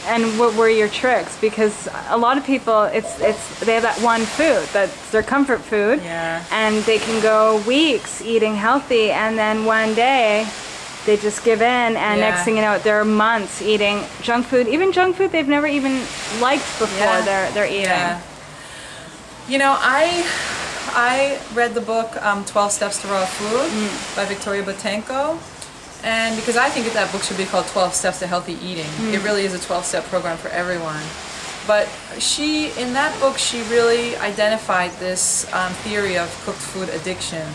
And what were your tricks? Because a lot of people, they have that one food that's their comfort food, and they can go weeks eating healthy, and then one day they just give in, and next thing you know, they're months eating junk food, even junk food they've never even liked before. They're eating. Yeah. You know, I read the book 12 Steps to Raw Food by Victoria Botenko. And because I think that book should be called 12 Steps to Healthy Eating. It really is a 12-step program for everyone. But in that book, she really identified this theory of cooked food addiction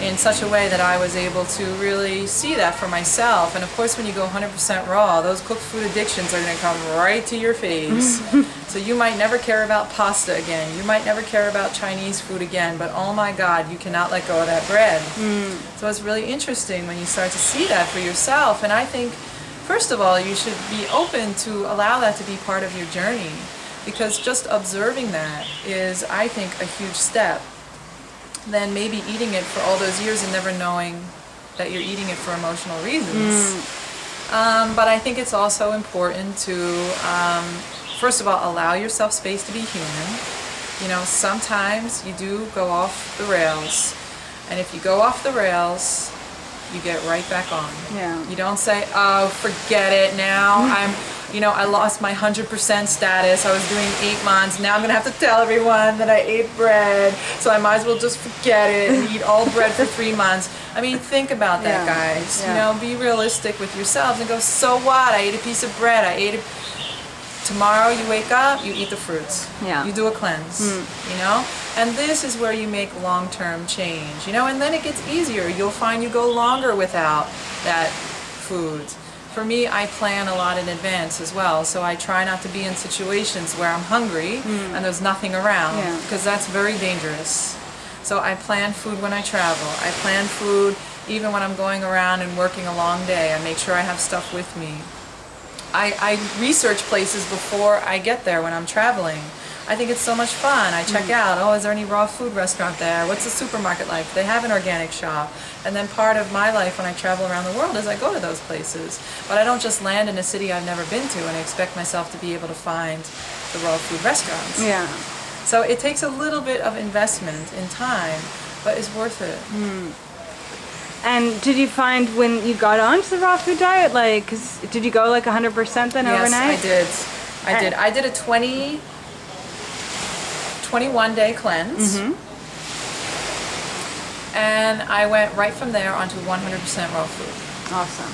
in such a way that I was able to really see that for myself. And of course, when you go 100% raw, those cooked food addictions are going to come right to your face. So you might never care about pasta again. You might never care about Chinese food again. But oh my God, you cannot let go of that bread. So it's really interesting when you start to see that for yourself. And I think, first of all, you should be open to allow that to be part of your journey, because just observing that is, I think, a huge step. Then maybe eating it for all those years and never knowing that you're eating it for emotional reasons. But I think it's also important to, first of all, allow yourself space to be human. You know, sometimes you do go off the rails, and if you go off the rails, you get right back on. You don't say, oh, forget it now. I lost my 100% status. I was doing 8 months. Now I'm going to have to tell everyone that I ate bread. So I might as well just forget it and eat all bread for 3 months. I mean, think about that, guys. You know, be realistic with yourselves and go, so what? I ate a piece of bread. Tomorrow you wake up, you eat the fruits. You do a cleanse, you know? And this is where you make long-term change, you know? And then it gets easier. You'll find you go longer without that food. For me, I plan a lot in advance as well, so I try not to be in situations where I'm hungry and there's nothing around, because that's very dangerous. So I plan food when I travel. I plan food even when I'm going around and working a long day. I make sure I have stuff with me. I research places before I get there when I'm traveling. I think it's so much fun. I check out, oh, is there any raw food restaurant there? What's the supermarket like? Do they have an organic shop? And then part of my life when I travel around the world is I go to those places. But I don't just land in a city I've never been to and expect myself to be able to find the raw food restaurants. So it takes a little bit of investment in time, but it's worth it. And did you find when you got onto the raw food diet, like, did you go like 100% then overnight? Yes, I did. I did a 21-day cleanse. And I went right from there onto 100% raw food. Awesome.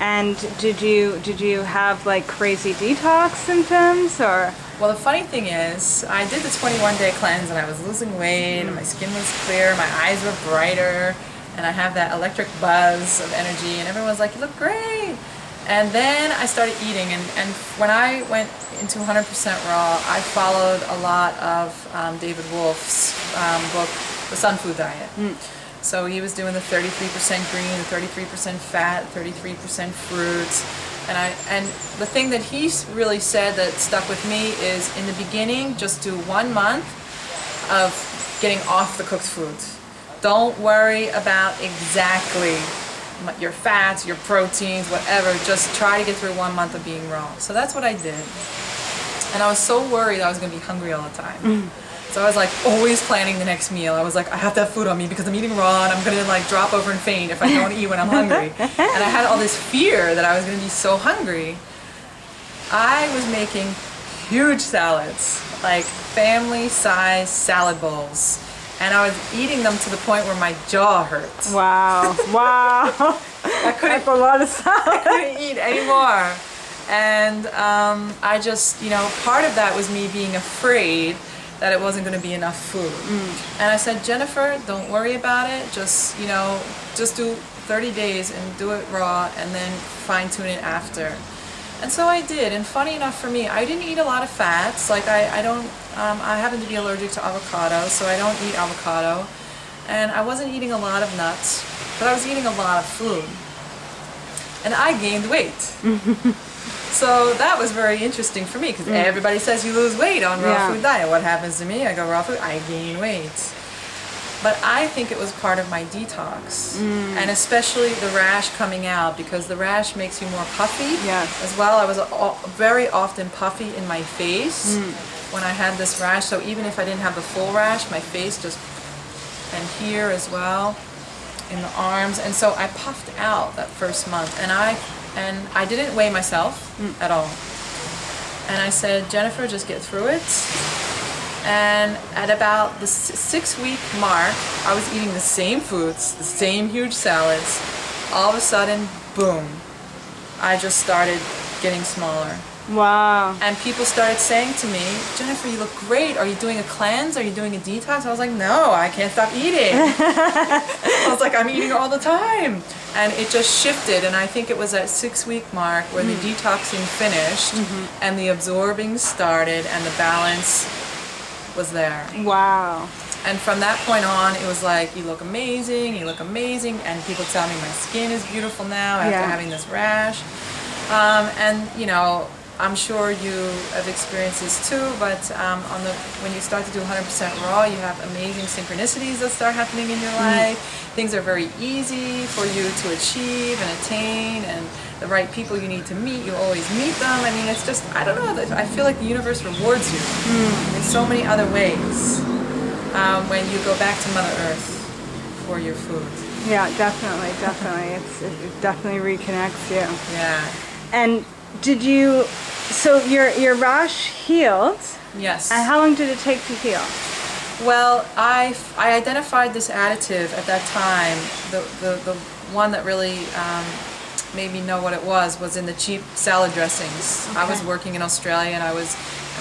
And did you have like crazy detox symptoms, or? Well, the funny thing is, I did the 21-day cleanse and I was losing weight and my skin was clear, my eyes were brighter, and I have that electric buzz of energy, and everyone's like, you look great. And then I started eating, and when I went into 100% raw, I followed a lot of David Wolf's book, The Sun Food Diet. So he was doing the 33% green, the 33% fat, 33% fruits. And the thing that he really said that stuck with me is, in the beginning, just do 1 month of getting off the cooked foods. Don't worry about exactly your fats, your proteins, whatever. Just try to get through 1 month of being raw. So that's what I did. And I was so worried I was going to be hungry all the time. So I was like always planning the next meal. I was like, I have to have food on me because I'm eating raw and I'm going to like drop over and faint if I don't eat when I'm hungry. And I had all this fear that I was going to be so hungry. I was making huge salads, like family-size salad bowls. And I was eating them to the point where my jaw hurt. Wow. That's a lot of salad. I couldn't eat anymore. And I just, part of that was me being afraid that it wasn't going to be enough food. And I said, Jennifer, don't worry about it. Just, just do 30 days and do it raw and then fine tune it after. And so I did. And funny enough for me, I didn't eat a lot of fats. Like I happen to be allergic to avocado, so I don't eat avocado. And I wasn't eating a lot of nuts, but I was eating a lot of food. And I gained weight. So that was very interesting for me, because everybody says you lose weight on raw food diet. What happens to me? I go raw food, I gain weight. But I think it was part of my detox, and especially the rash coming out, because the rash makes you more puffy as well. I was very often puffy in my face when I had this rash, so even if I didn't have the full rash, my face just, and here as well, in the arms, and so I puffed out that first month, and I didn't weigh myself at all. And I said, Jennifer, just get through it. And at about the 6-week mark, I was eating the same foods, the same huge salads. All of a sudden, boom, I just started getting smaller. Wow. And people started saying to me, Jennifer, you look great. Are you doing a cleanse? Are you doing a detox? I was like, no, I can't stop eating. I was like, I'm eating all the time. And it just shifted, and I think it was at 6-week mark where the detoxing finished and the absorbing started and the balance was there. Wow. And from that point on, it was like, you look amazing, and people tell me my skin is beautiful now after having this rash. And you know, I'm sure you have experienced this too, but when you start to do 100% raw, you have amazing synchronicities that start happening in your life. Things are very easy for you to achieve and attain, and the right people you need to meet, you always meet them. I mean, it's just, I don't know, I feel like the universe rewards you in so many other ways when you go back to Mother Earth for your food. Yeah, definitely. It definitely reconnects you. Yeah. And did you, so your rash healed? Yes. And how long did it take to heal? Well, I identified this additive at that time. The one that really made me know what it was in the cheap salad dressings. Okay. I was working in Australia, and I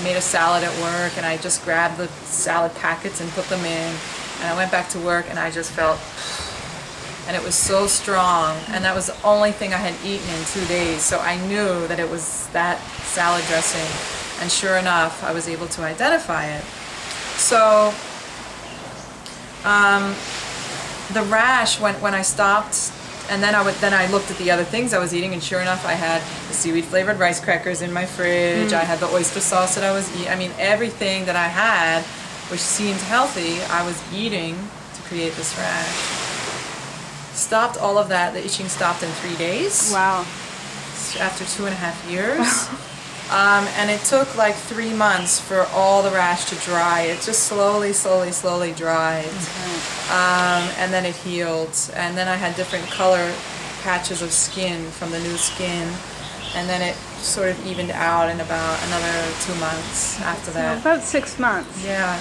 made a salad at work, and I just grabbed the salad packets and put them in, and I went back to work, and I just felt, and it was so strong, and that was the only thing I had eaten in 2 days, so I knew that it was that salad dressing, and sure enough, I was able to identify it. So the rash, when I stopped, and then I looked at the other things I was eating, and sure enough, I had the seaweed flavored rice crackers in my fridge. I had the oyster sauce that I was eating. I mean, everything that I had, which seemed healthy, I was eating to create this rash. Stopped all of that. The itching stopped in 3 days. Wow. After 2.5 years. And it took like 3 months for all the rash to dry. It just slowly dried. And then it healed. And then I had different color patches of skin from the new skin. And then it sort of evened out in about another 2 months after that. So about 6 months. Yeah.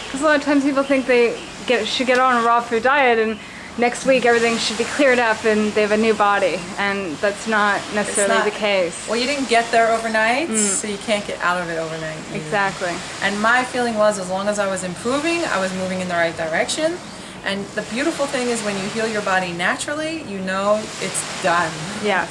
Because a lot of times people think they should get on a raw food diet, and next week everything should be cleared up and they have a new body, and that's not necessarily the case. Well, you didn't get there overnight, so you can't get out of it overnight either. Exactly. And my feeling was, as long as I was improving, I was moving in the right direction. And the beautiful thing is, when you heal your body naturally, you know it's done. Yes.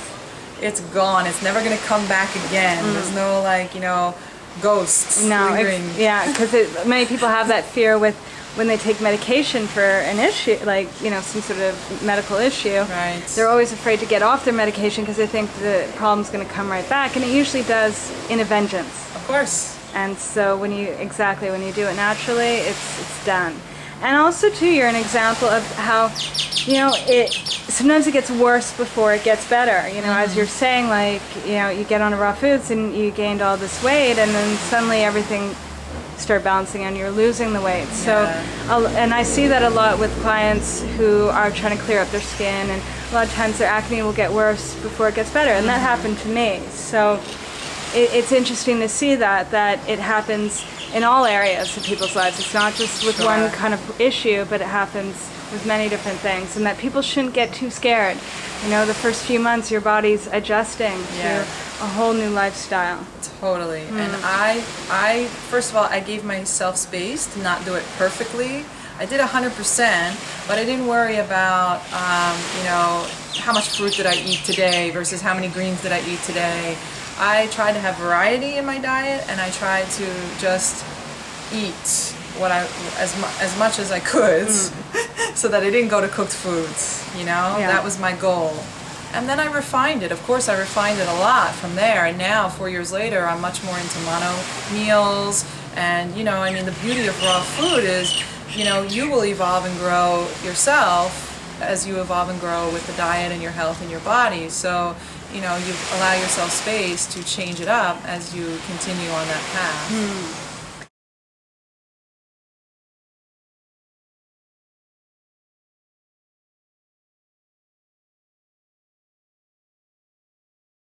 It's gone. It's never going to come back again. There's no, like, you know, ghosts lingering. Yeah, because many people have that fear with when they take medication for an issue, like, you know, some sort of medical issue. Right. They're always afraid to get off their medication because they think the problem's going to come right back, and it usually does in a vengeance. Of course. And so when you do it naturally, it's done. And also too, you're an example of how, you know, sometimes it gets worse before it gets better. You know, as you're saying, like, you know, you get on raw foods and you gained all this weight, and then suddenly everything start balancing and you're losing the weight. So, and I see that a lot with clients who are trying to clear up their skin, and a lot of times their acne will get worse before it gets better, and that happened to me. So it's interesting to see that it happens in all areas of people's lives. It's not just with one kind of issue, but it happens with many different things, and that people shouldn't get too scared. You know, the first few months your body's adjusting to a whole new lifestyle. Totally. And I first of all, I gave myself space to not do it perfectly. I did 100%, but I didn't worry about, you know, how much fruit did I eat today versus how many greens did I eat today. I tried to have variety in my diet, and I tried to just eat as much as I could, so that I didn't go to cooked foods. You know, that was my goal. And then I refined it. Of course, I refined it a lot from there. And now, 4 years later, I'm much more into mono meals. And, you know, I mean, the beauty of raw food is you know, you will evolve and grow yourself as you evolve and grow with the diet and your health and your body. So, you know, you allow yourself space to change it up as you continue on that path.